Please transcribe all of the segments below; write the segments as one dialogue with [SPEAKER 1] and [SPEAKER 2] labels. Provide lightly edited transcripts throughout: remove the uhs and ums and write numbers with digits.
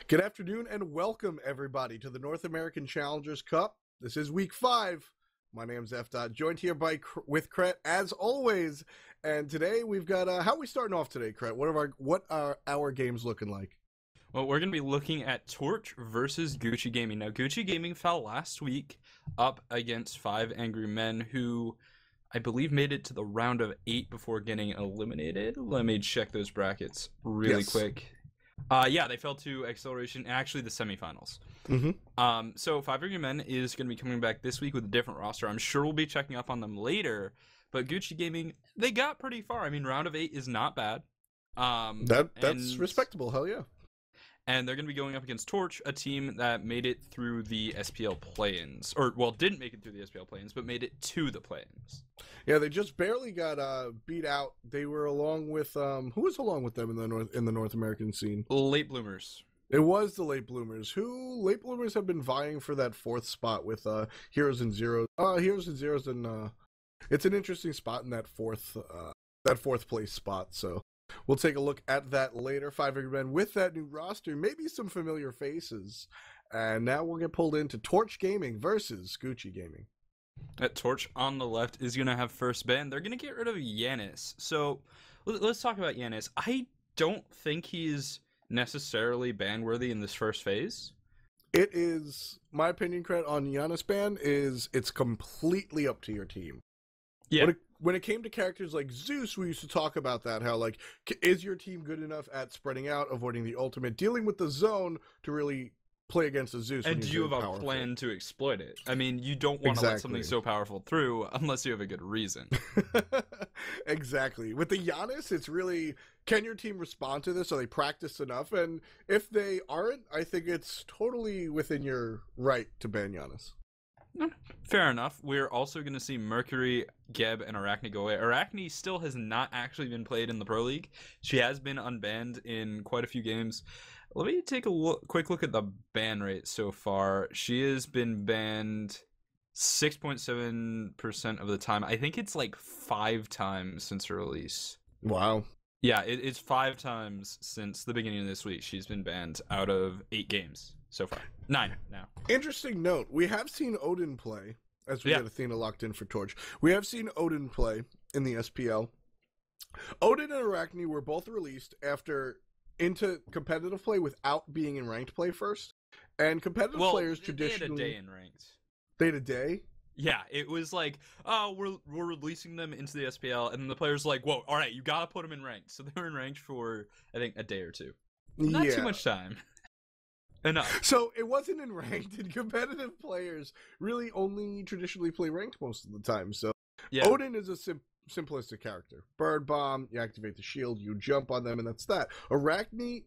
[SPEAKER 1] Good afternoon and welcome everybody to the North American Challengers Cup. This is week 5. My name's F. Joined here with Kret as always. And today we've got how are we starting off today, Kret? What are our games looking like?
[SPEAKER 2] Well, we're going to be looking at Torch versus Gucci Gaming. Now, Gucci Gaming fell last week up against 5 Angry Men, who I believe made it to the round of 8 before getting eliminated. Let me check those brackets really quick. Yeah, they fell to Acceleration and actually the semifinals. So 5 Angry Men is going to be coming back this week with a different roster. I'm sure we'll be checking up on them later, but Gucci Gaming, they got pretty far. I mean, round of 8 is not bad.
[SPEAKER 1] That's respectable, hell yeah.
[SPEAKER 2] And they're going to be going up against Torch, a team that made it through the SPL play-ins. Or, well, didn't make it through the SPL play-ins, but made it to the play-ins.
[SPEAKER 1] Yeah, they just barely got beat out. They were along with, who was along with them in the North American scene?
[SPEAKER 2] Late Bloomers.
[SPEAKER 1] It was the Late Bloomers, Late Bloomers have been vying for that 4th spot with Heroes and Zeros. Heroes and Zeros, and it's an interesting spot in that fourth place spot, so we'll take a look at that later. 5 Angry Men with that new roster, maybe some familiar faces. And now we'll get pulled into Torch Gaming versus Gucci Gaming.
[SPEAKER 2] That Torch on the left is going to have first ban. They're going to get rid of Yanis. So let's talk about Yanis. I don't think he's necessarily ban-worthy in this first phase.
[SPEAKER 1] It is, my opinion, Kret, on Yanis ban is it's completely up to your team.
[SPEAKER 2] Yeah.
[SPEAKER 1] When it came to characters like Zeus, we used to talk about that, how, like, is your team good enough at spreading out, avoiding the ultimate, dealing with the zone to really play against a Zeus?
[SPEAKER 2] And do you have a plan to exploit it? I mean, you don't want to let something so powerful through unless you have a good reason.
[SPEAKER 1] Exactly. With the Giannis, it's really, can your team respond to this? Are they practiced enough? And if they aren't, I think it's totally within your right to ban Giannis.
[SPEAKER 2] Fair enough. We're also going to see Mercury, Geb, and Arachne go away. Arachne still has not actually been played in the Pro League. She has been unbanned in quite a few games. Let me take a quick look at the ban rate so far. She has been banned 6.7% of the time. I think it's like 5 times since her release.
[SPEAKER 1] Wow.
[SPEAKER 2] Yeah, it's 5 times since the beginning of this week. She's been banned out of 8 games so far. 9 now.
[SPEAKER 1] Interesting note. We have seen Odin play, as we get Athena locked in for Torch. We have seen Odin play in the SPL. Odin and Arachne were both released into competitive play without being in ranked play first. And competitive players traditionally...
[SPEAKER 2] They had a day in ranked.
[SPEAKER 1] They had a day?
[SPEAKER 2] Yeah, it was like, oh, we're releasing them into the SPL, and then the players were like, whoa, all right, you gotta put them in ranked. So they were in ranked for, I think, a day or 2. Not too much time. Enough.
[SPEAKER 1] So it wasn't in ranked, and competitive players really only traditionally play ranked most of the time. So Odin is a simplistic character. Bird bomb, you activate the shield, you jump on them, and that's that. Arachne,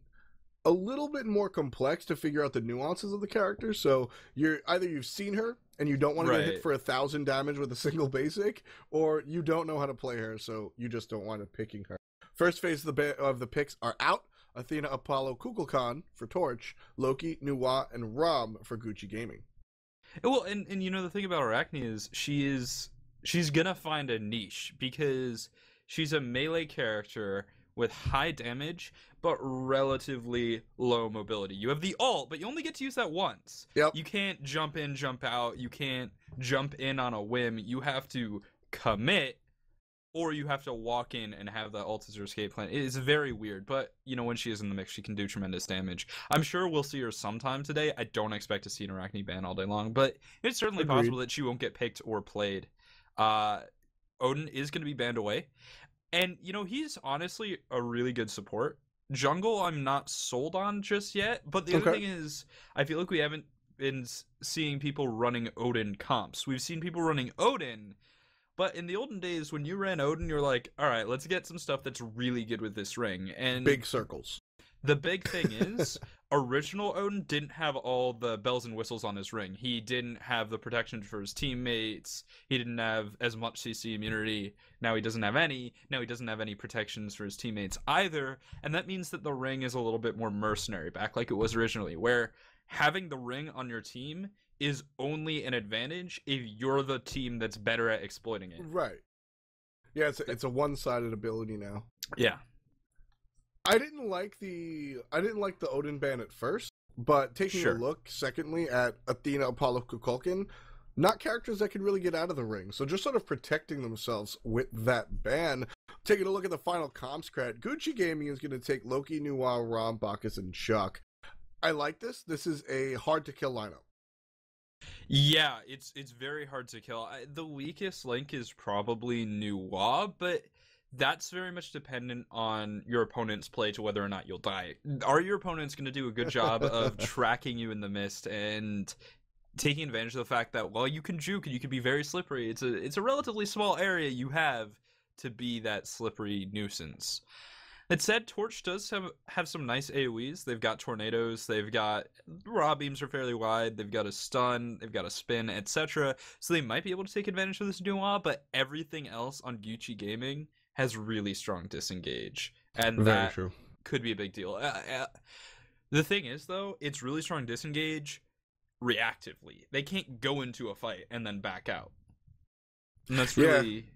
[SPEAKER 1] a little bit more complex to figure out the nuances of the character. So you've seen her and you don't want to get hit for 1,000 damage with a single basic, or you don't know how to play her, so you just don't want to picking her. First phase of the picks are out. Athena, Apollo, Kukulkan for Torch, Loki, Nuwa, and Rom for Gucci Gaming.
[SPEAKER 2] Well, and you know, the thing about Arachne is she's gonna find a niche because she's a melee character with high damage but relatively low mobility. You have the ult, but you only get to use that once.
[SPEAKER 1] Yep.
[SPEAKER 2] You can't jump in, jump out. You can't jump in on a whim. You have to commit, or you have to walk in and have the ult as your escape plan. It is very weird, but, you know, when she is in the mix, she can do tremendous damage. I'm sure we'll see her sometime today. I don't expect to see an Arachne ban all day long, but it's certainly possible that she won't get picked or played. Odin is going to be banned away. And, you know, he's honestly a really good support. Jungle, I'm not sold on just yet, but the other thing is, I feel like we haven't been seeing people running Odin comps. We've seen people running Odin, but in the olden days, when you ran Odin, you're like, all right, let's get some stuff that's really good with this ring. And
[SPEAKER 1] big circles. The
[SPEAKER 2] big thing is, original Odin didn't have all the bells and whistles on his ring. He didn't have the protection for his teammates. He didn't have as much CC immunity. Now he doesn't have any. Now he doesn't have any protections for his teammates either. And that means that the ring is a little bit more mercenary, back like it was originally, where having the ring on your team is only an advantage if you're the team that's better at exploiting it.
[SPEAKER 1] Right. Yeah, it's a one-sided ability now.
[SPEAKER 2] Yeah.
[SPEAKER 1] I didn't like the Odin ban at first. but taking a look, secondly, at Athena, Apollo, Kukulkan, not characters that can really get out of the ring. So just sort of protecting themselves with that ban. Taking a look at the final comps credit, Gucci Gaming is going to take Loki, Noir, Rom, Bacchus, and Chuck. I like this. This is a hard-to-kill lineup.
[SPEAKER 2] Yeah, it's very hard to kill. The weakest link is probably Noir, but that's very much dependent on your opponent's play to whether or not you'll die. Are your opponents going to do a good job of tracking you in the mist and taking advantage of the fact that, well, you can juke and you can be very slippery. It's a relatively small area you have to be that slippery nuisance. That said, Torch does have some nice AoEs. They've got tornadoes, they've got raw beams are fairly wide, they've got a stun, they've got a spin, etc. So they might be able to take advantage of this Noir, but everything else on Gucci Gaming has really strong disengage. And that could be a big deal. The thing is, though, it's really strong disengage reactively. They can't go into a fight and then back out. And that's really...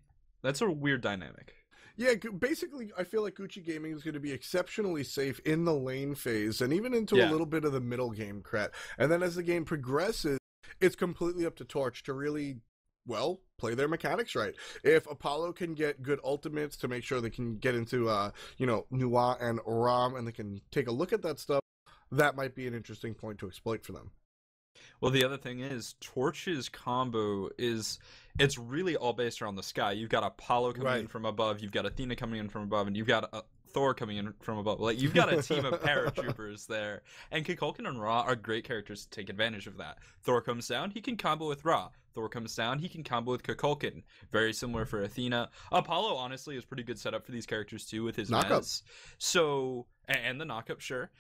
[SPEAKER 2] That's a weird dynamic.
[SPEAKER 1] Yeah, basically, I feel like Gucci Gaming is going to be exceptionally safe in the lane phase and even into a little bit of the middle game cret. And then as the game progresses, it's completely up to Torch to really, well, play their mechanics right. If Apollo can get good ultimates to make sure they can get into, Noir and Ram and they can take a look at that stuff, that might be an interesting point to exploit for them.
[SPEAKER 2] Well, the other thing is, Torch's combo is, it's really all based around the sky. You've got Apollo coming in from above, you've got Athena coming in from above, and you've got Thor coming in from above. Like, you've got a team of paratroopers there. And Kukulkan and Ra are great characters to take advantage of that. Thor comes down, he can combo with Ra. Thor comes down, he can combo with Kukulkan. Very similar for Athena. Apollo, honestly, is pretty good setup for these characters, too, with his mez. So, and the knockup, sure.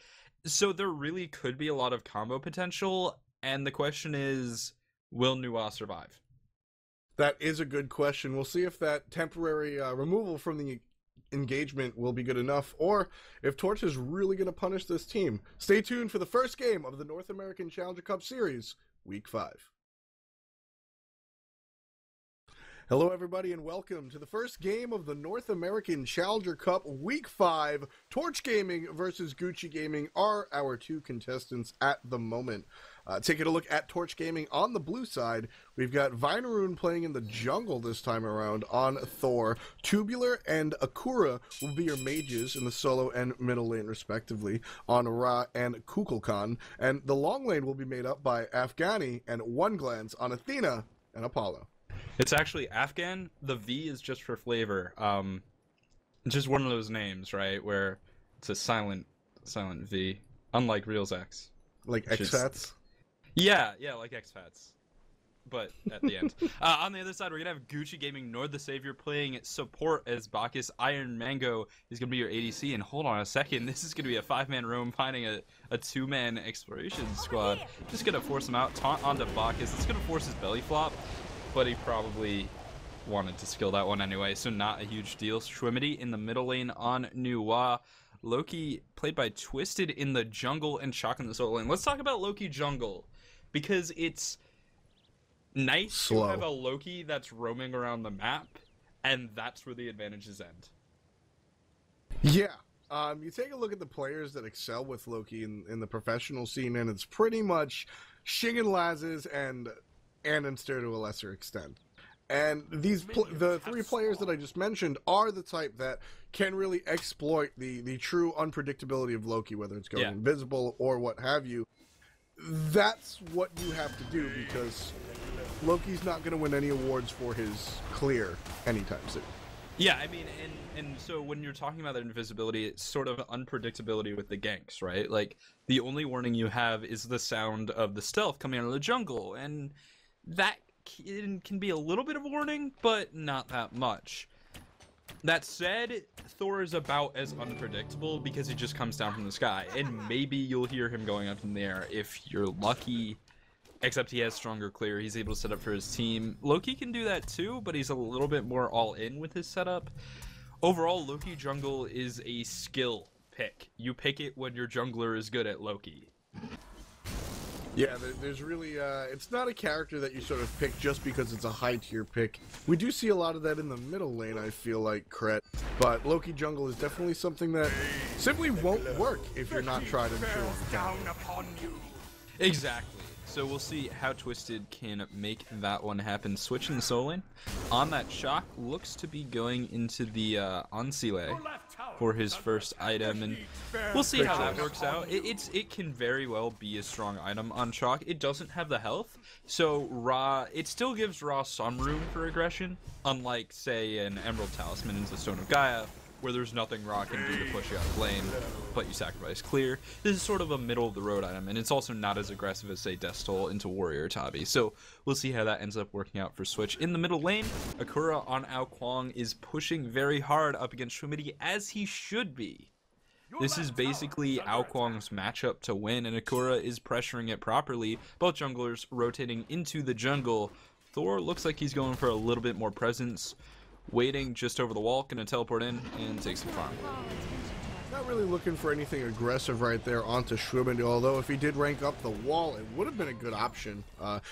[SPEAKER 2] So there really could be a lot of combo potential. And the question is, will Noir survive?
[SPEAKER 1] That is a good question. We'll see if that temporary removal from the engagement will be good enough, or if Torch is really going to punish this team. Stay tuned for the first game of the North American Challenger Cup Series, Week 5. Hello, everybody, and welcome to the first game of the North American Challenger Cup Week 5. Torch Gaming versus Gucci Gaming are our two contestants at the moment. Taking a look at Torch Gaming on the blue side, we've got Vinaroon playing in the jungle this time around on Thor. Tubular and Akura will be your mages in the solo and middle lane, respectively, on Ra and Kukulkan. And the long lane will be made up by Afghani and One Glance on Athena and Apollo.
[SPEAKER 2] It's actually Afghan. The V is just for flavor. It's just one of those names, right? Where it's a silent V, unlike Reals X.
[SPEAKER 1] Like X-Fats?
[SPEAKER 2] Yeah, like X-Fats. But at the end. On the other side, we're going to have Gucci Gaming Nord the Savior playing support as Bacchus. Iron Mango is going to be your ADC. And hold on a second, this is going to be a 5-man roam finding a 2-man exploration squad. Just going to force him out, taunt onto Bacchus. It's going to force his belly flop. But he probably wanted to skill that one anyway, so not a huge deal. Schwimity in the middle lane on Noir. Loki played by Twisted in the jungle and Shock in the solo lane. Let's talk about Loki jungle, because it's nice to have a Loki that's roaming around the map, and that's where the advantages end.
[SPEAKER 1] Yeah. You take a look at the players that excel with Loki in the professional scene, and it's pretty much Shingen Lazes and Annenster to a lesser extent. And the three players that I just mentioned are the type that can really exploit the true unpredictability of Loki, whether it's going invisible or what have you. That's what you have to do, because Loki's not going to win any awards for his clear anytime soon.
[SPEAKER 2] Yeah, I mean, and so when you're talking about that invisibility, it's sort of unpredictability with the ganks, right? Like, the only warning you have is the sound of the stealth coming out of the jungle, and that can be a little bit of a warning, but not that much. That said, Thor is about as unpredictable because he just comes down from the sky, and maybe you'll hear him going up in the air if you're lucky, except he has stronger clear. He's able to set up for his team. Loki can do that too, but he's a little bit more all-in with his setup. Overall, Loki jungle is a skill pick. You pick it when your jungler is good at Loki.
[SPEAKER 1] Yeah, there's really, it's not a character that you sort of pick just because it's a high tier pick. We do see a lot of that in the middle lane, I feel like, Kret. But Loki jungle is definitely something that simply won't work if you're not tried and true.
[SPEAKER 2] Exactly. So we'll see how Twisted can make that one happen. Switching the solo lane. On that shock, looks to be going into the Onsile for his first item, and we'll see how that works out. It can very well be a strong item on Chalk. It doesn't have the health, so Ra, it still gives Ra some room for aggression, unlike, say, an Emerald Talisman into the Stone of Gaia, where there's nothing Ra can do to push you out of lane, but you sacrifice clear. This is sort of a middle-of-the-road item, and it's also not as aggressive as, say, Death Toll into Warrior Tabi. So we'll see how that ends up working out for Switch. In the middle lane, Akura on Ao Kuang is pushing very hard up against Shumidi, as he should be. This is basically Ao Kuang's matchup to win, and Akura is pressuring it properly. Both junglers rotating into the jungle. Thor looks like he's going for a little bit more presence. Waiting just over the wall, gonna teleport in and take some farm.
[SPEAKER 1] Not really looking for anything aggressive right there onto Schwimmen, although if he did rank up the wall, it would have been a good option.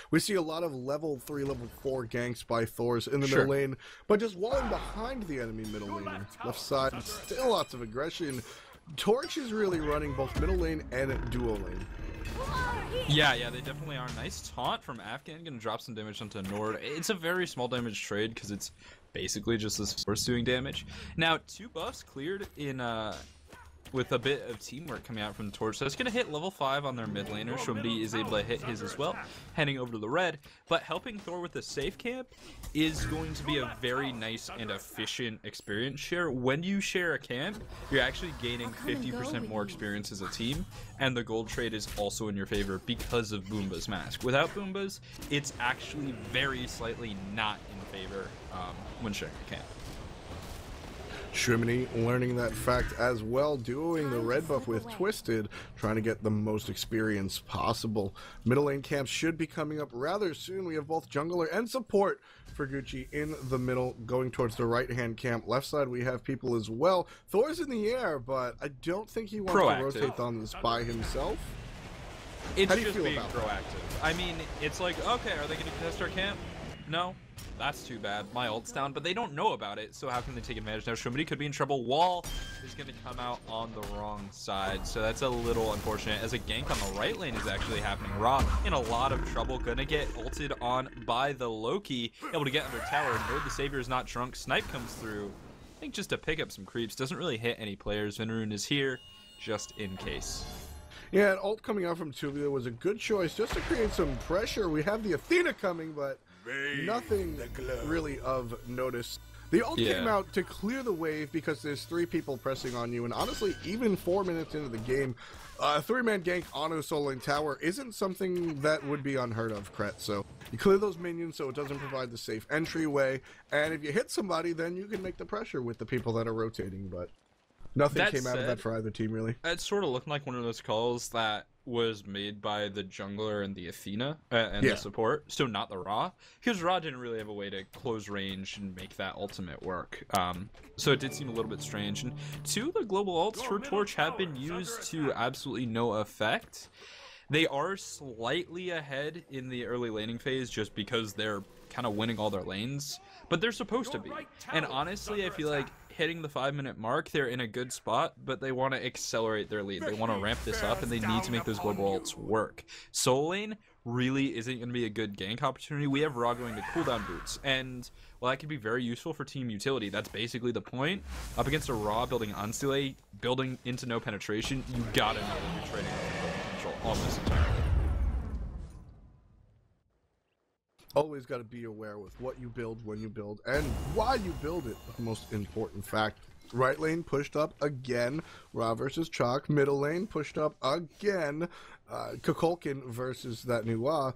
[SPEAKER 1] We see a lot of level 3, level 4 ganks by Thors in the middle lane, but just walling behind the enemy middle laner. Left side, still lots of aggression. Torch is really running both middle lane and duo lane.
[SPEAKER 2] Yeah, they definitely are. Nice taunt from Afghan, gonna drop some damage onto Nord. It's a very small damage trade because it's basically just this force doing damage. Now, 2 buffs cleared in with a bit of teamwork coming out from the Torch. So it's going to hit level 5 on their mid laner. Shumbi is able to hit his as well, heading over to the red. But helping Thor with the safe camp is going to be a very nice and efficient experience share. When you share a camp, you're actually gaining 50% more experience as a team, and the gold trade is also in your favor because of Boomba's mask. Without Boomba's, it's actually very slightly not in favor when sharing a camp.
[SPEAKER 1] Shrimini learning that fact as well, doing the red buff with Twisted, trying to get the most experience possible. Middle lane camps should be coming up rather soon. We have both jungler and support for Gucci in the middle, going towards the right-hand camp. Left side, we have people as well. Thor's in the air, but I don't think he wants to rotate on this by himself.
[SPEAKER 2] It's just being proactive. I mean, it's like, okay, are they going to contest our camp? No. That's too bad. My ult's down, but they don't know about it, so how can they take advantage? Now, Shumidi could be in trouble. Wall is going to come out on the wrong side, so that's a little unfortunate, as a gank on the right lane is actually happening. Ra in a lot of trouble, going to get ulted on by the Loki, able to get under tower. Nord the Savior is not drunk. Snipe comes through, I think just to pick up some creeps. Doesn't really hit any players. Vinarune is here, just in case.
[SPEAKER 1] Yeah, an ult coming out from Tuvia was a good choice, just to create some pressure. We have the Athena coming, but nothing really of notice. The ult came out to clear the wave because there's 3 people pressing on you, and honestly, even 4 minutes into the game, a 3-man gank on a solo lane tower isn't something that would be unheard of, Kret. So you clear those minions so it doesn't provide the safe entryway, and if you hit somebody, then you can make the pressure with the people that are rotating, but nothing came out of that for either team, really.
[SPEAKER 2] It sort of looked like one of those calls that was made by the jungler and the Athena and the support, so not the Ra, because Ra didn't really have a way to close range and make that ultimate work. So it did seem a little bit strange. And 2 of the global ults for Torch have been used to absolutely no effect. They are slightly ahead in the early laning phase just because they're kind of winning all their lanes, but they're supposed to be. And honestly, I feel like hitting the 5-minute mark, they're in a good spot, but they want to accelerate their lead. They want to ramp this up, and they need to make those global ults work. Solo lane really isn't going to be a good gank opportunity. We have Ra going to cooldown boots, and while that could be very useful for team utility, that's basically the point. Up against a Ra building Ansile, building into no penetration, you gotta know that you're trading potential almost entirely.
[SPEAKER 1] Always got to be aware with what you build, when you build, and why you build it. The most important fact. Right lane pushed up again. Ra versus Chalk. Middle lane pushed up again. Kukulkan versus that new Ra.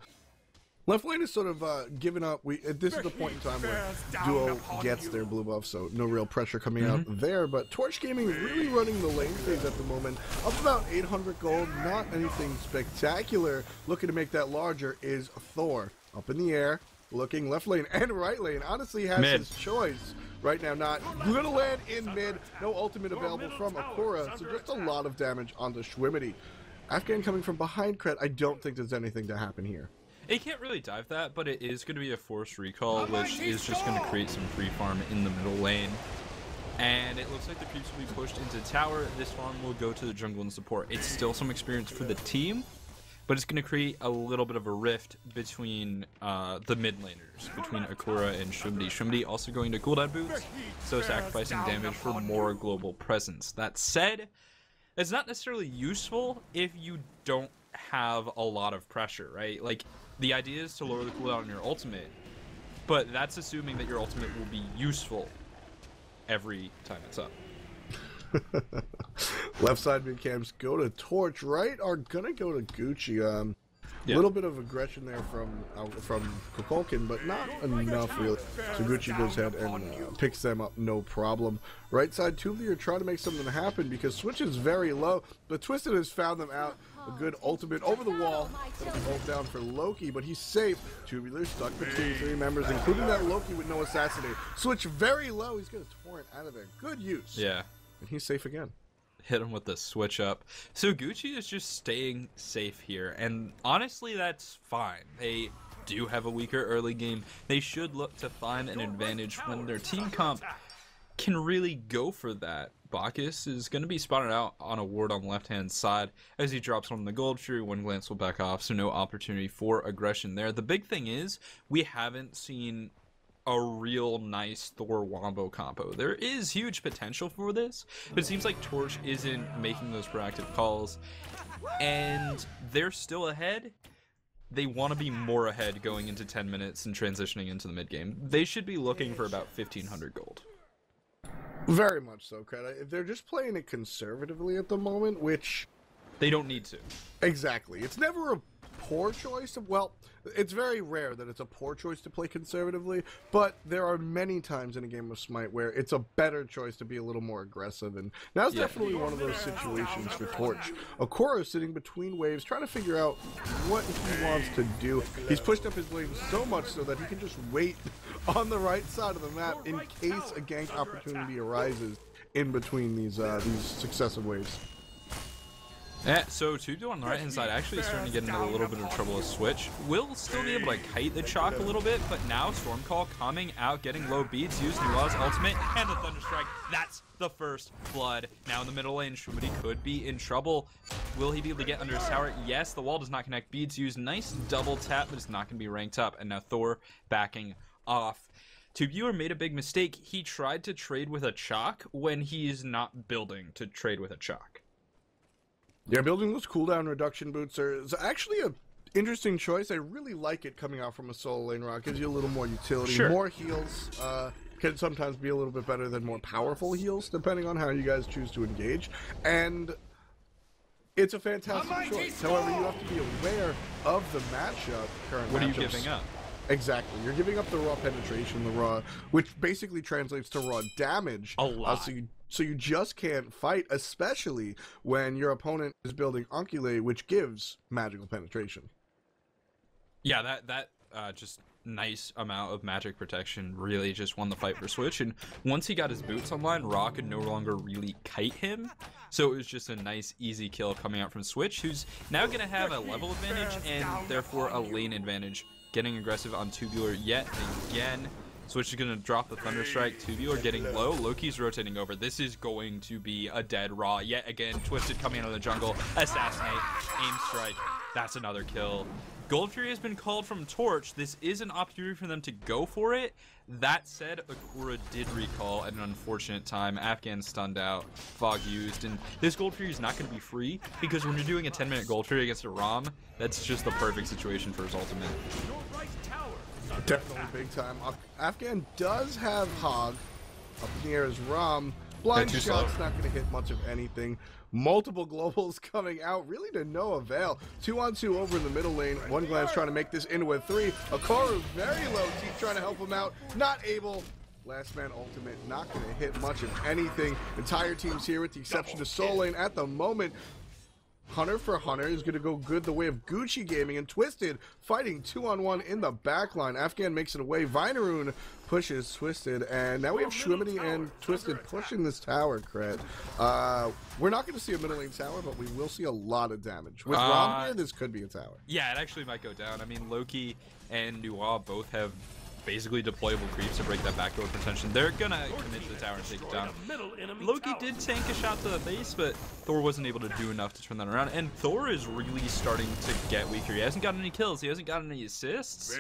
[SPEAKER 1] Left lane is sort of given up. This is the point in time where Duo gets their blue buff, so no real pressure coming out there. But Torch Gaming really running the lane phase at the moment. Up about 800 gold, not anything spectacular. Looking to make that larger is Thor. Up in the air, looking left lane and right lane. Honestly has his choice right now. Not gonna land in mid. No ultimate available from Akura, so just a lot of damage onto Schwimity. Afghan coming from behind Kret, I don't think there's anything to happen here.
[SPEAKER 2] It can't really dive that, but it is going to be a forced recall, which is just going to create some free farm in the middle lane. And it looks like the creeps will be pushed into tower. This farm will go to the jungle and support. It's still some experience for the team, but it's going to create a little bit of a rift between the mid laners, between Akura and Shumdi. Shumdi also going to cooldown boots, so sacrificing damage for more global presence. That said, it's not necessarily useful if you don't have a lot of pressure, right? Like, the idea is to lower the cooldown on your ultimate, but that's assuming that your ultimate will be useful every time it's up.
[SPEAKER 1] Left side mid camps go to Torch, right? Are gonna go to Gucci. A little bit of aggression there from Kukulkan, but not enough really. So Gucci goes ahead and picks them up, no problem. Right side, Tubular are trying to make something happen because Switch is very low, but Twisted has found them out. A good ultimate over the wall. That'll be hold down for Loki, but he's safe. Tubular stuck between three members, including that Loki with no assassinate. Switch very low. He's gonna torrent out of there. Good use.
[SPEAKER 2] Yeah.
[SPEAKER 1] And he's safe again.
[SPEAKER 2] Hit him with the switch up. So Gucci is just staying safe here, and honestly that's fine. They do have a weaker early game. They should look to find an advantage when their team comp can really go for that. Bacchus is going to be spotted out on a ward on the left hand side as he drops on the Gold Fury. One glance will back off, so no opportunity for aggression there. The big thing is we haven't seen a real nice Thor Wombo combo. There is huge potential for this, but it seems like Torch isn't making those proactive calls, and they're still ahead. They want to be more ahead going into 10 minutes and transitioning into the mid game. They should be looking for about 1,500 gold.
[SPEAKER 1] Very much so, Kret. They're just playing it conservatively at the moment, which
[SPEAKER 2] they don't need to.
[SPEAKER 1] Exactly. It's never a poor choice. Well, it's very rare that it's a poor choice to play conservatively, but there are many times in a game of Smite where it's a better choice to be a little more aggressive, and now's definitely one of those situations for Torch. Akura is sitting between waves trying to figure out what he wants to do. He's pushed up his lane so much so that he can just wait on the right side of the map in case a gank opportunity arises in between these successive waves.
[SPEAKER 2] Yeah, so Tubular on the right hand side actually starting to get into a little bit of trouble with Switch. Will still be able to kite the chalk a little bit, but now Stormcall coming out, getting low beats, using Law's ultimate, and the Thunderstrike. That's the first blood. Now in the middle lane, Shumdi could be in trouble. Will he be able to get under his tower? Yes, the wall does not connect. Beats used, nice double tap, but it's not going to be ranked up. And now Thor backing off. Tubular made a big mistake. He tried to trade with a chalk when he's not building to trade with a chalk.
[SPEAKER 1] Yeah, building those cooldown reduction boots is actually a interesting choice. I really like it coming out from a solo lane rock. Gives you a little more utility. Sure. More heals can sometimes be a little bit better than more powerful heals, depending on how you guys choose to engage. And it's a fantastic choice. However, you have to be aware of the matchup.
[SPEAKER 2] What are you giving up?
[SPEAKER 1] Exactly. You're giving up the raw penetration, the raw, which basically translates to raw damage.
[SPEAKER 2] A lot.
[SPEAKER 1] So you just can't fight, especially when your opponent is building Onculae, which gives magical penetration.
[SPEAKER 2] Yeah, that just nice amount of magic protection really just won the fight for Switch. And once he got his boots online, Raw could no longer really kite him. So it was just a nice, easy kill coming out from Switch, who's now going to have a level advantage and therefore a lane advantage. Getting aggressive on Tubular yet again. Switch is going to drop the Thunderstrike. Tubular getting low. Loki's rotating over. This is going to be a dead Raw yet again. Twisted coming out of the jungle. Assassinate. Aim strike. That's another kill. Gold Fury has been called from Torch. This is an opportunity for them to go for it. That said, Akura did recall at an unfortunate time. Afghan stunned out. Fog used. And this Gold Fury is not going to be free because when you're doing a 10-minute Gold Fury against a Rom, that's just the perfect situation for his ultimate.
[SPEAKER 1] Definitely big time. Afghan does have Hog. Up in the air is Rom. Blind shot's not going to hit much of anything. Multiple globals coming out, really to no avail. 2-on-2 over in the middle lane. One glance trying to make this into a 3. Akora very low. Teeth trying to help him out. Not able. Last man ultimate, not going to hit much of anything. Entire team's here with the exception of Soul Lane at the moment. Hunter for Hunter is going to go good the way of Gucci Gaming, and Twisted fighting 2-on-1 in the backline. Afghan makes it away. Vineroon pushes Twisted, and now we have Schwimity and Twisted pushing this tower, Cret. We're not going to see a middle lane tower, but we will see a lot of damage. With Rom here, this could be a tower.
[SPEAKER 2] Yeah, it actually might go down. I mean, Loki and Nuwa both have basically deployable creeps to break that backdoor contention. They're gonna commit to the tower and take it down. Loki did tank a shot to the base, but Thor wasn't able to do enough to turn that around. And Thor is really starting to get weaker. He hasn't gotten any kills. He hasn't gotten any assists.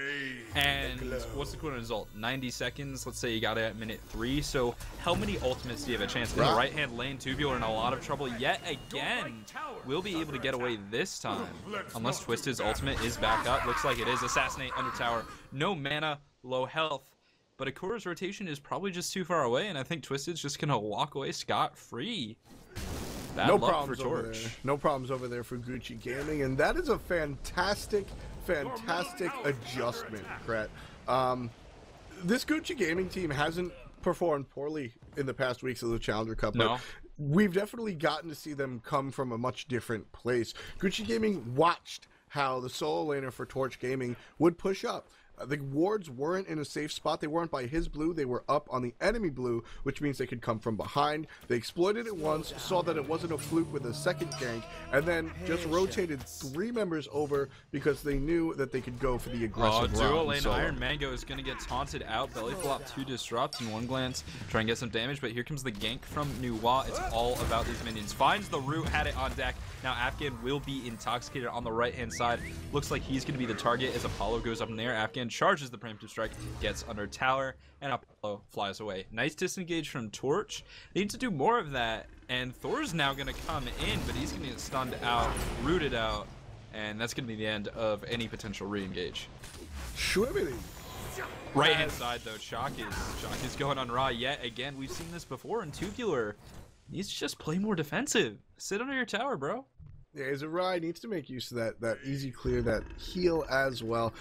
[SPEAKER 2] And what's the equivalent result? 90 seconds. Let's say you got it at minute 3. So how many ultimates do you have a chance? In the right-hand lane, Tubular in a lot of trouble yet again. Will be able to get away this time. Unless Twisted's ultimate is back up. Looks like it is. Assassinate under tower. No mana. Low health, but Akura's rotation is probably just too far away, and I think Twisted's just gonna walk away scot-free. Bad luck for Torch.
[SPEAKER 1] No problems over there for Gucci Gaming, and that is a fantastic adjustment, Cret. This Gucci Gaming team hasn't performed poorly in the past weeks of the Challenger Cup, but we've definitely gotten to see them come from a much different place. Gucci Gaming watched how the solo laner for Torch Gaming would push up. The wards weren't in a safe spot. They weren't by his blue. They were up on the enemy blue, which means they could come from behind. They exploited it once, saw that it wasn't a fluke with a second gank, and then just rotated 3 members over because they knew that they could go for the aggressive
[SPEAKER 2] dual lane Iron Mango is going to get taunted out. Belly flop 2 disrupt in one glance. Try and get some damage, but here comes the gank from Nuwa. It's all about these minions. Finds the root, had it on deck. Now Afghan will be intoxicated on the right-hand side. Looks like he's going to be the target as Apollo goes up in there. Afghan charges the preemptive strike, gets under tower, and Apollo flies away. Nice disengage from Torch. They need to do more of that, and Thor's now going to come in, but he's going to get stunned out, rooted out, and that's going to be the end of any potential re-engage.
[SPEAKER 1] Schwimity.
[SPEAKER 2] Right-hand side, though, Shock is going on Raw yet again. We've seen this before in Tubular. Needs to just play more defensive. Sit under your tower, bro.
[SPEAKER 1] Yeah, Azariah needs to make use of that easy clear, that heal as well.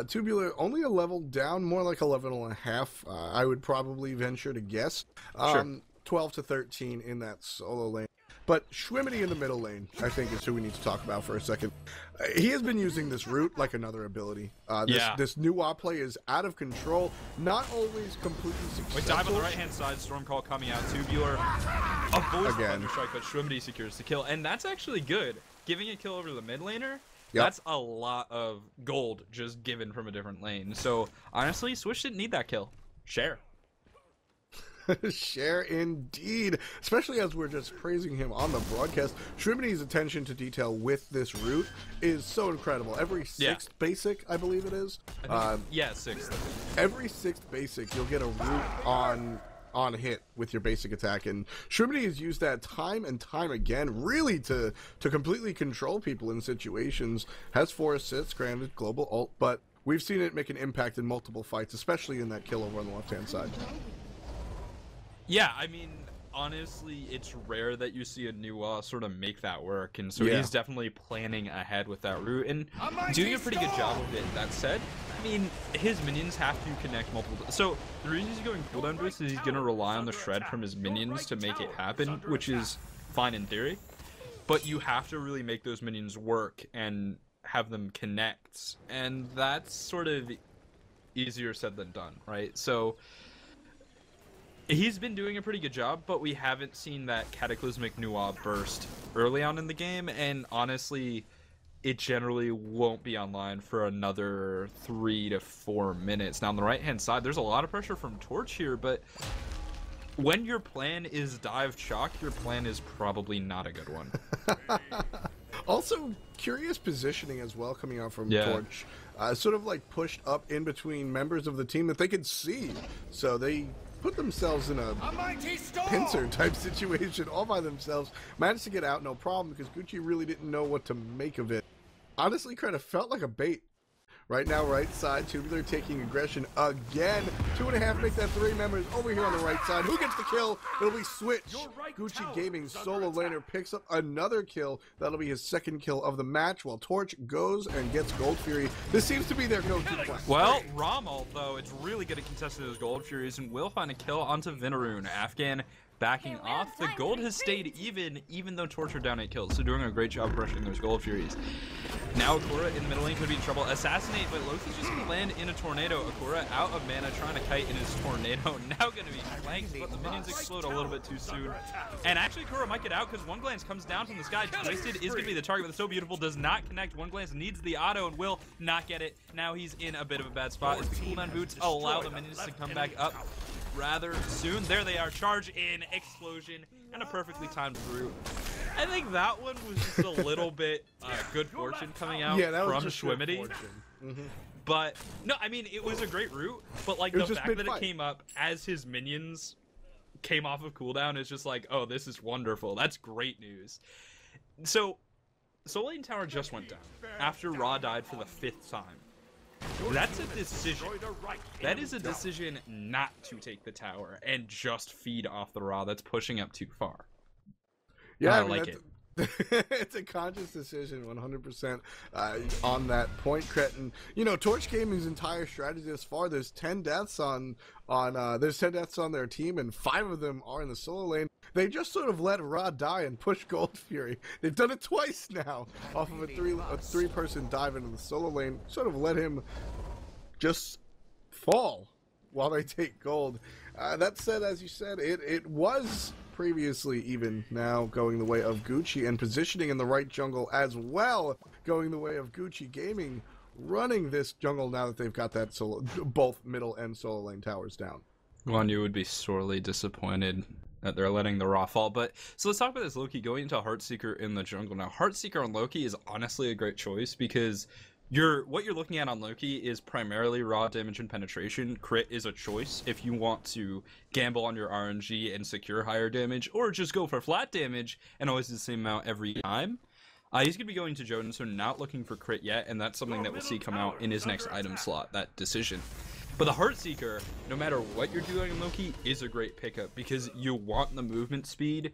[SPEAKER 1] Tubular only a level down, more like a level and a half. I would probably venture to guess.
[SPEAKER 2] Sure.
[SPEAKER 1] 12 to 13 in that solo lane. But Schwimity in the middle lane, I think, is who we need to talk about for a second. He has been using this root like another ability. This new WA play is out of control, not always completely successful.
[SPEAKER 2] Wait, dive on the right-hand side, Stormcall coming out. Tubular avoids the thunder strike, but Schwimity secures the kill. And that's actually good. Giving a kill over to the mid laner, that's a lot of gold just given from a different lane. So, honestly, Swish didn't need that kill. Share.
[SPEAKER 1] Share indeed, especially as we're just praising him on the broadcast. Schwimity's attention to detail with this route is so incredible. Every 6th basic, I believe it is.
[SPEAKER 2] Yeah, 6th.
[SPEAKER 1] Every 6th basic, you'll get a route on hit with your basic attack, and Schwimity has used that time and time again, really to completely control people in situations. Has 4 assists, granted global ult, but we've seen it make an impact in multiple fights, especially in that kill over on the left-hand side.
[SPEAKER 2] Yeah, I mean, honestly, it's rare that you see a new sort of make that work, and so he's definitely planning ahead with that route and doing a pretty good job of it. That said, I mean, his minions have to connect multiple. So the reason he's going cooldown boost is he's going to rely on the shred from his minions to make it happen, which is fine in theory. But you have to really make those minions work and have them connect, and that's sort of easier said than done, right? So he's been doing a pretty good job, but we haven't seen that cataclysmic Nuwa burst early on in the game, and honestly, it generally won't be online for another 3 to 4 minutes. Now, on the right-hand side, there's a lot of pressure from Torch here, but when your plan is dive chalk, your plan is probably not a good one.
[SPEAKER 1] Also, curious positioning as well coming out from Torch. Sort of like pushed up in between members of the team that they could see. So they put themselves in a pincer type situation all by themselves. Managed to get out, no problem, because Gucci really didn't know what to make of it. Honestly, kind of felt like a bait. Right now, right side, Tubular taking aggression again. 2.5 make that 3 members over here on the right side. Who gets the kill? It'll be Switch. Gucci Gaming solo laner picks up another kill. That'll be his 2nd kill of the match, while Torch goes and gets Gold Fury. This seems to be their go-to plan.
[SPEAKER 2] Well, Rommel, though, it's really good at contesting those Gold Furies and will find a kill onto Vineroon. Afghan backing off. The gold has stayed even though Torch are down 8 kills, so doing a great job crushing those gold furies. Now Akura in the middle lane could be in trouble. Assassinate, but Loki's just gonna land in a tornado. Akura out of mana, trying to kite in his tornado. Now gonna be flanked, but the minions explode a little bit too soon. And actually Akura might get out because One Glance comes down from the sky. Twisted is gonna be the target, but so beautiful does not connect. One Glance needs the auto and will not get it. Now he's in a bit of a bad spot as the cooldown boots allow the minions to come back up rather soon. There they are, charge in, explosion, and a perfectly timed route. I think that one was just a little bit good fortune coming out from Schwimity. But no, I mean, it was a great route, but like the fact that it came up as his minions came off of cooldown is just like, oh, this is wonderful. That's great news. So Soul Lane Tower just went down after Ra died for the 5th time. That's a decision. That is a decision not to take the tower and just feed off the Ra that's pushing up too far.
[SPEAKER 1] Yeah,
[SPEAKER 2] I like it.
[SPEAKER 1] It's a conscious decision, 100% on that point, Cretin. You know, Torch Gaming's entire strategy thus far. There's 10 deaths on their team, and 5 of them are in the solo lane. They just sort of let Ra die and push Gold Fury. They've done it twice now, off of a three-person dive into the solo lane. Sort of let him just fall while they take gold. That said, as you said, it was previously even now going the way of Gucci, and positioning in the right jungle as well, going the way of Gucci Gaming, running this jungle now that they've got that both middle and solo lane towers down.
[SPEAKER 2] One, you would be sorely disappointed that they're letting the Ra fall. But so let's talk about this Loki going into Heartseeker in the jungle. Now, Heartseeker on Loki is honestly a great choice because what you're looking at on Loki is primarily raw damage and penetration. Crit is a choice if you want to gamble on your RNG and secure higher damage, or just go for flat damage and always do the same amount every time. He's going to be going to Joden, so not looking for crit yet, and that's something that we'll see come out in his next item slot, that decision. But the Heartseeker, no matter what you're doing in Loki, is a great pickup because you want the movement speed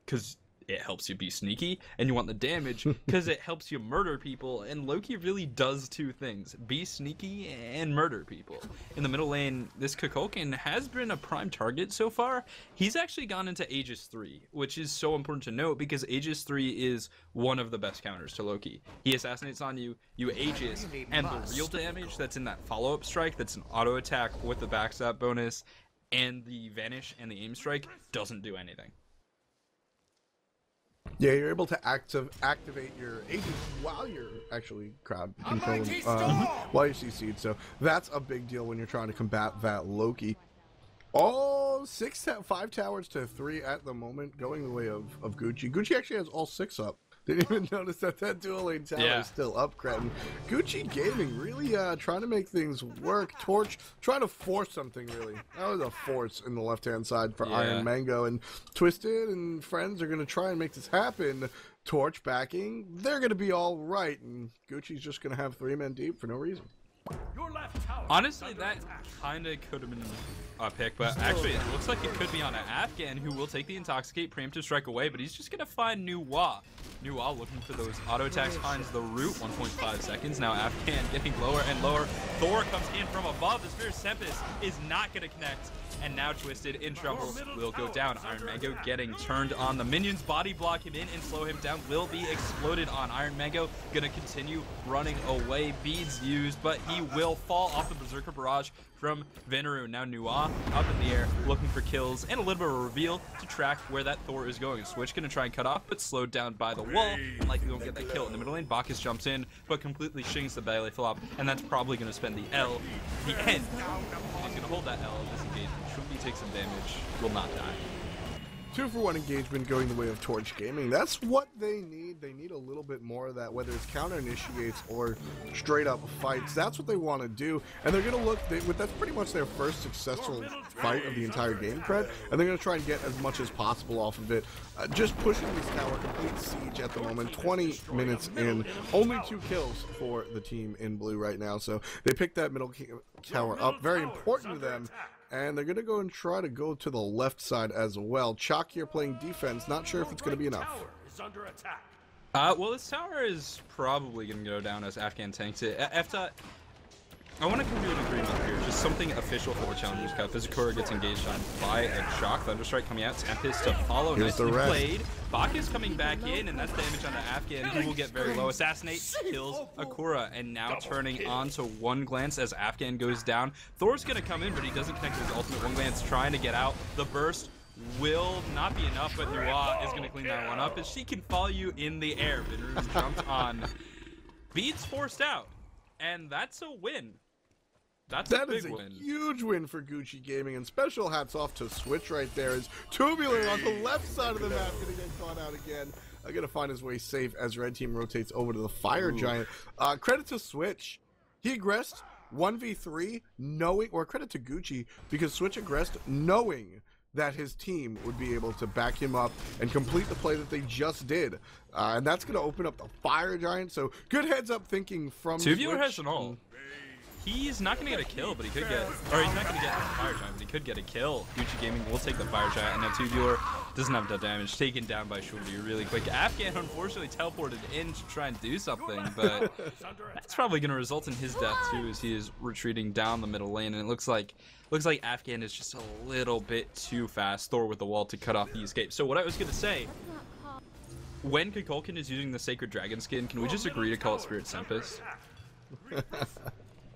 [SPEAKER 2] because it helps you be sneaky, and you want the damage because it helps you murder people, and Loki really does 2 things: be sneaky and murder people. In the middle lane, this Kukulkan has been a prime target so far. He's actually gone into Aegis 3, which is so important to note because Aegis 3 is one of the best counters to Loki. He assassinates on you, you Aegis, and the real damage that's in that follow-up strike that's an auto attack with the backstab bonus, and the vanish and the aim strike doesn't do anything.
[SPEAKER 1] Yeah, you're able to activate your agents while you're actually crowd controlling, while you're CC'd, so that's a big deal when you're trying to combat that Loki. All 5 towers to 3 at the moment, going the way of Gucci. Gucci actually has all 6 up. Didn't even notice that dual lane tower is still up, Cretin. Gucci Gaming really trying to make things work. Torch trying to force something, really. That was a force in the left-hand side for Iron Mango. And Twisted and friends are going to try and make this happen. Torch backing. They're going to be all right. And Gucci's just going to have 3 men deep for no reason.
[SPEAKER 2] Honestly, that kind of could have been a pick, but actually it looks like it could be on an Afghan who will take the Intoxicate, preemptive strike away, but he's just going to find Nuwa. Nuwa looking for those auto attacks, finds the root, 1.5 seconds. Now Afghan getting lower and lower. Thor comes in from above. The Spear Tempest is not going to connect, and now Twisted in trouble will go down. Iron Mango getting turned on. The minions body block him in and slow him down. Will be exploded on. Iron Mango going to continue running away. Beads used, but he will fall off the Berserker Barrage from Veneru. Now Nuwa up in the air looking for kills and a little bit of a reveal to track where that Thor is going. Switch going to try and cut off, but slowed down by the wall, and likely won't get that kill. In the middle lane, Bacchus jumps in, but completely shings the Bailey flop, and that's probably going to spend the L. The end. He's going to hold that L. This engagement. Shouldn't take some damage. Will not die.
[SPEAKER 1] 2-for-1 engagement going the way of Torch Gaming. That's what they need. They need a little bit more of that, whether it's counter initiates or straight up fights. That's what they want to do, and they're going to look. That's pretty much their first successful fight of the entire game, Fred. And they're going to try and get as much as possible off of it. Just pushing this tower, complete siege at the moment. 20 minutes in, only 2 kills for the team in blue right now. So they picked that middle tower up. Very important to them. And they're going to go and try to go to the left side as well. Chalk here playing defense. Not sure if it's going to be enough.
[SPEAKER 2] Well, this tower is probably going to go down as Afghan tanks it. I want to come to an agreement here. Just something official for the Challengers Cup. Sakura gets engaged on by a Shock Thunderstrike coming out. Tempest to follow. Nicely played. Bacchus coming back in, and that's damage on the Afghan, who will get very low. Assassinate kills Akura, and now turning on to one glance as Afghan goes down. Thor's going to come in, but he doesn't connect with his ultimate one glance, trying to get out. The burst will not be enough, but Nua is going to clean that one up, as she can follow you in the air. Vinru jumped on. Beats forced out, and that's a win. That is a
[SPEAKER 1] huge win for Gucci Gaming, and special hats off to Switch right there as Tubular on the left side of the map gonna get caught out again. Gonna find his way safe as Red Team rotates over to the Fire Giant. Credit to Switch. He aggressed 1v3 knowing, or credit to Gucci, because Switch aggressed knowing that his team would be able to back him up and complete the play that they just did. And that's gonna open up the Fire Giant, so good heads up thinking from
[SPEAKER 2] Tubular has an ult. He's not going to get a kill, but he could get, or he's not going to get a Fire Giant, but he could get a kill. Gucci Gaming will take the Fire Giant, and now Tubular doesn't have the damage, taken down by Shorty really quick. Afghan unfortunately teleported in to try and do something, but that's probably going to result in his death too, as he is retreating down the middle lane, and it looks like Afghan is just a little bit too fast. Thor with the wall to cut off the escape. So what I was going to say, when Kukulkan is using the Sacred Dragon skin, can we just agree to call it Spirit Tempest?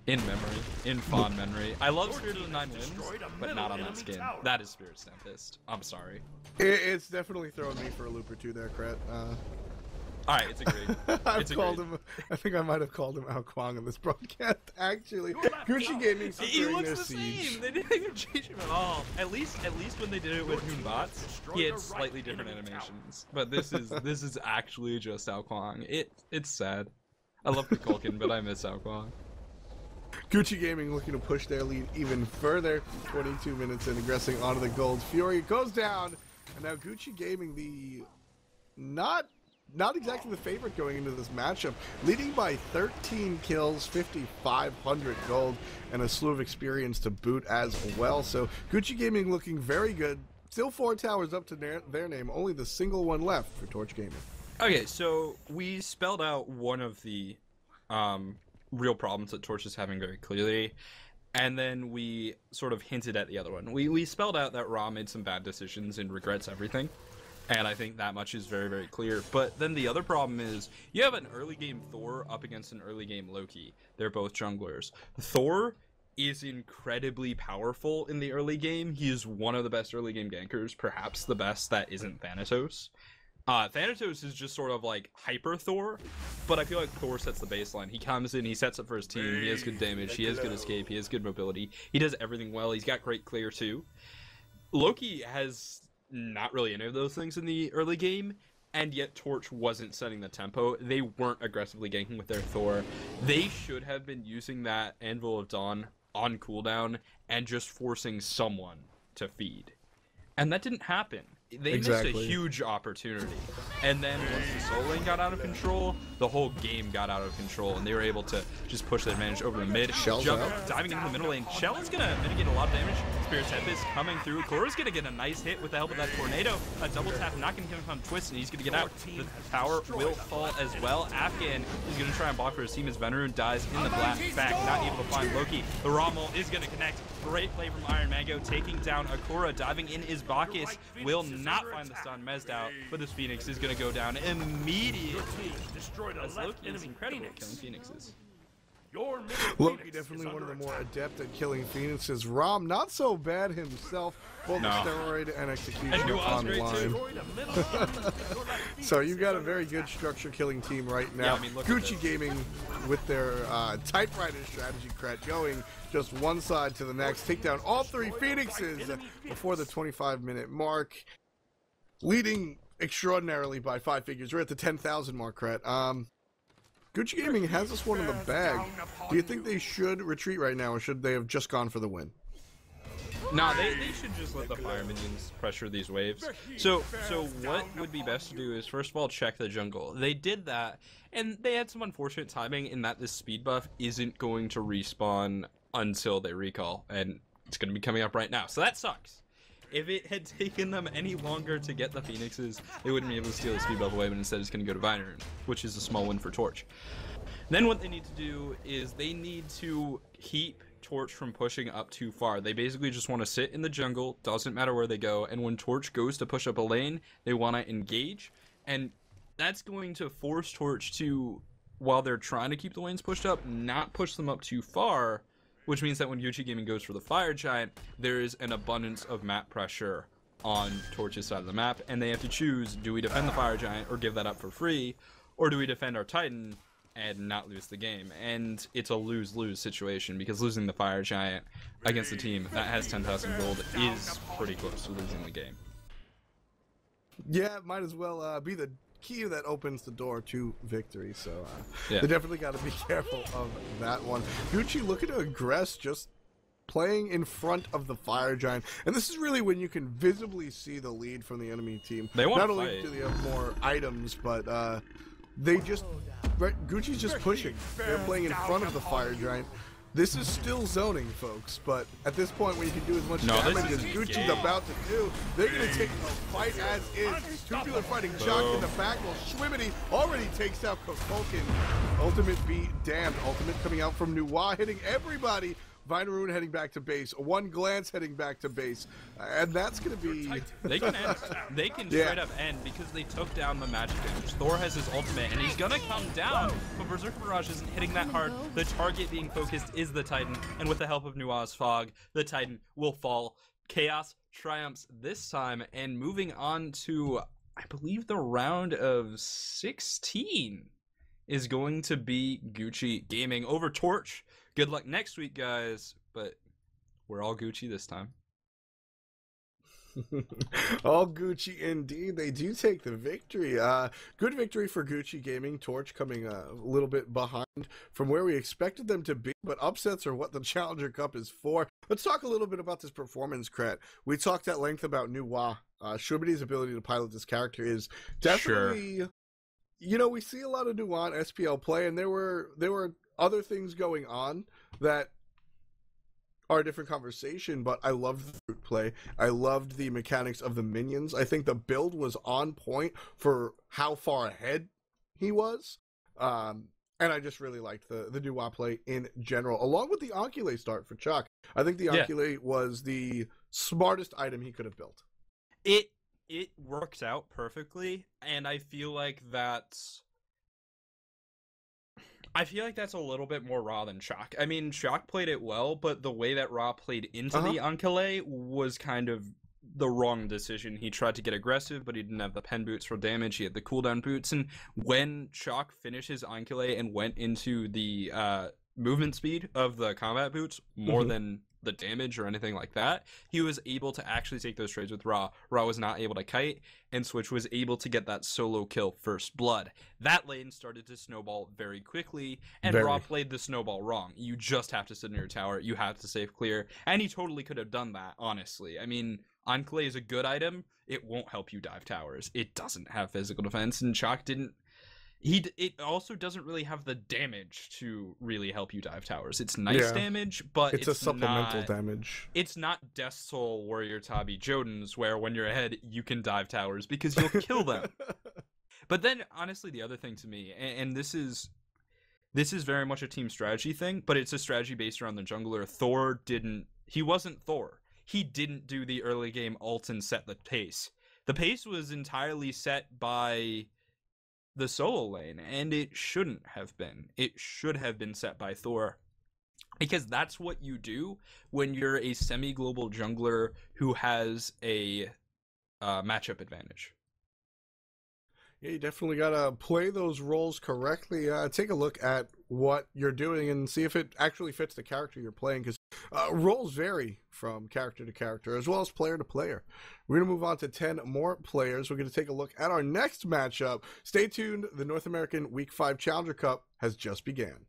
[SPEAKER 2] In memory, in fond memory. I love Spirit of the Nine Winds, but not on that skin. That is Spirit Tempest. I'm sorry.
[SPEAKER 1] It's definitely throwing me for a loop or two there, Kret.
[SPEAKER 2] Alright, it's agreed.
[SPEAKER 1] I've called him. I think I might have called him Ao Kwang in this broadcast. Actually, Gucci Gaming securing their siege.
[SPEAKER 2] Same. They didn't even change him at all. At least when they did it with Hoonbots, he had slightly different animations. But this is actually just Ao Kwang. It's sad. I love Kukulkan, but I miss Ao Kwang.
[SPEAKER 1] Gucci Gaming looking to push their lead even further. 22 minutes in, aggressing onto the Gold Fury. Goes down, and now Gucci Gaming, the not exactly the favorite going into this matchup, leading by 13 kills, 5,500 gold, and a slew of experience to boot as well. So Gucci Gaming looking very good. Still 4 towers up to their name, only the single one left for Torch Gaming.
[SPEAKER 2] Okay, so we spelled out one of the real problems that Torch is having very clearly, and then we sort of hinted at the other one. We spelled out that Ra made some bad decisions and regrets everything, and I think that much is very, very clear. But then the other problem is you have an early game Thor up against an early game Loki. They're both junglers. Thor is incredibly powerful in the early game. He is one of the best early game gankers, perhaps the best that isn't Thanatos. Thanatos is just sort of like hyper Thor, but I feel like Thor sets the baseline. He comes in, he sets up for his team, he has good damage, he has good escape, he has good mobility, he does everything well, he's got great clear too. Loki has not really any of those things in the early game, and yet Torch wasn't setting the tempo. They weren't aggressively ganking with their Thor. They should have been using that Anvil of Dawn on cooldown and just forcing someone to feed. And that didn't happen. They missed a huge opportunity. And then once the Soul Lane got out of control, the whole game got out of control, and they were able to just push their advantage over the mid. Diving into the middle lane. Shell is going to mitigate a lot of damage. Spirit Tempest coming through. Kora's going to get a nice hit with the help of that Tornado. A double tap, not going to give him a twist, and he's going to get out. The tower will fall as well. Afghan is going to try and block for his team as Veneroon dies in the back, not able to find Loki. The Rommel is going to connect. Great play from Iron Mango, taking down Akura. Diving in is Bacchus. Will not find the stun. Mezzed out, but this Phoenix is going to go down immediately. As Loki is incredible at killing Phoenixes.
[SPEAKER 1] Loki definitely one of the more adept at killing Phoenixes. Rom not so bad himself, both steroid and execution online. So you've got a very good structure killing team right now.
[SPEAKER 2] Yeah, I mean,
[SPEAKER 1] Gucci Gaming with their typewriter strategy, Kret, going just one side to the next, take down all 3 Phoenixes before the 25-minute mark, leading extraordinarily by 5 figures. We're at the 10,000 mark, Kret. Gucci Gaming has this one in the bag. Do you think they should retreat right now, or should they have just gone for the win?
[SPEAKER 2] Nah, they should just let the fire minions pressure these waves. So what would be best to do is, first of all, check the jungle. They did that, and they had some unfortunate timing in that this speed buff isn't going to respawn until they recall, and it's going to be coming up right now. So that sucks. If it had taken them any longer to get the Phoenixes, they wouldn't be able to steal the speed buff away, but instead it's going to go to Veneroon, which is a small win for Torch. Then what they need to do is they need to keep Torch from pushing up too far. They basically just want to sit in the jungle, doesn't matter where they go, and when Torch goes to push up a lane, they want to engage, and that's going to force Torch to, while they're trying to keep the lanes pushed up, not push them up too far, which means that when Gucci Gaming goes for the Fire Giant, there is an abundance of map pressure on Torch's side of the map, and they have to choose, do we defend the Fire Giant or give that up for free, or do we defend our Titan and not lose the game? And it's a lose-lose situation, because losing the Fire Giant against a team that has 10,000 gold is pretty close to losing the game.
[SPEAKER 1] Yeah, it might as well be the key that opens the door to victory, so
[SPEAKER 2] yeah.
[SPEAKER 1] They definitely got to be careful of that one. Gucci looking to aggress, just playing in front of the Fire Giant, and this is really when you can visibly see the lead from the enemy team.
[SPEAKER 2] They want
[SPEAKER 1] not
[SPEAKER 2] to
[SPEAKER 1] only
[SPEAKER 2] fight.
[SPEAKER 1] do they have more items, but they just Gucci's just pushing. They're playing in front of the Fire Giant. This is still zoning, folks, but at this point, when you can do as much damage as Gucci's about to do, they're going to take the fight as is. Two people are fighting. Chalk in the back, while Schwimity already takes out Kokolkin. Ultimate be damned. Ultimate coming out from Nuwa, hitting everybody. Vineroon heading back to base. One glance heading back to base. And that's going to be...
[SPEAKER 2] They can end. They can straight up end, because they took down the magic damage. Thor has his ultimate, and he's going to come down, but Berserker Barrage isn't hitting that hard. The target being focused is the Titan, and with the help of Nua's Fog, the Titan will fall. Chaos triumphs this time, and moving on to, I believe, the round of 16 is going to be Gucci Gaming over Torch. Good luck next week, guys, but we're all Gucci this time.
[SPEAKER 1] All Gucci indeed. They do take the victory. Good victory for Gucci Gaming. Torch coming a little bit behind from where we expected them to be, but upsets are what the Challenger Cup is for. Let's talk a little bit about this performance, Kret. We talked at length about Nuwa. Shubity's ability to pilot this character is definitely... Sure. You know, we see a lot of Nuwa in SPL play, and there were other things going on that are a different conversation, but I loved the root play. I loved the mechanics of the minions. I think the build was on point for how far ahead he was. And I just really liked the Nuwa play in general, along with the Oncule start for Chuck. I think the Oncule was the smartest item he could have built.
[SPEAKER 2] It worked out perfectly, and I feel like that's a little bit more Ra than Shock. I mean, Shock played it well, but the way that Ra played into the Oncule was kind of the wrong decision. He tried to get aggressive, but he didn't have the pen boots for damage. He had the cooldown boots, and when Shock finished his Oncule and went into the movement speed of the combat boots more than the damage or anything like that, he was able to actually take those trades with Ra. Ra was not able to kite, and Switch was able to get that solo kill first blood. That lane started to snowball very quickly, and Ra played the snowball wrong. You just have to sit in your tower, you have to safe clear, and he totally could have done that, honestly. I mean, Oncule is a good item, it won't help you dive towers. It doesn't have physical defense, and Chalk didn't... It also doesn't really have the damage to really help you dive towers. It's nice damage, but it's a supplemental damage. It's not Death Soul Warrior Tabi Joden's, where when you're ahead, you can dive towers because you'll kill them. But then, honestly, the other thing to me, and this is very much a team strategy thing, but it's a strategy based around the jungler. He wasn't Thor. He didn't do the early game ult and set the pace. The pace was entirely set by the solo lane, and it shouldn't have been. It should have been set by Thor, because that's what you do when you're a semi-global jungler who has a matchup advantage.
[SPEAKER 1] Yeah, you definitely gotta play those roles correctly. Take a look at what you're doing and see if it actually fits the character you're playing, because roles vary from character to character as well as player to player. We're gonna move on to 10 more players. We're gonna take a look at our next matchup. Stay tuned. The North American Week 5 Challenger Cup has just began.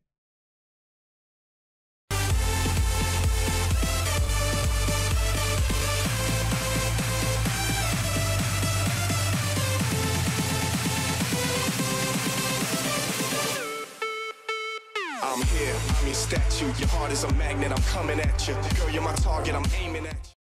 [SPEAKER 3] I'm here, I'm your statue. Your heart is a magnet, I'm coming at you. Girl, you're my target, I'm aiming at you.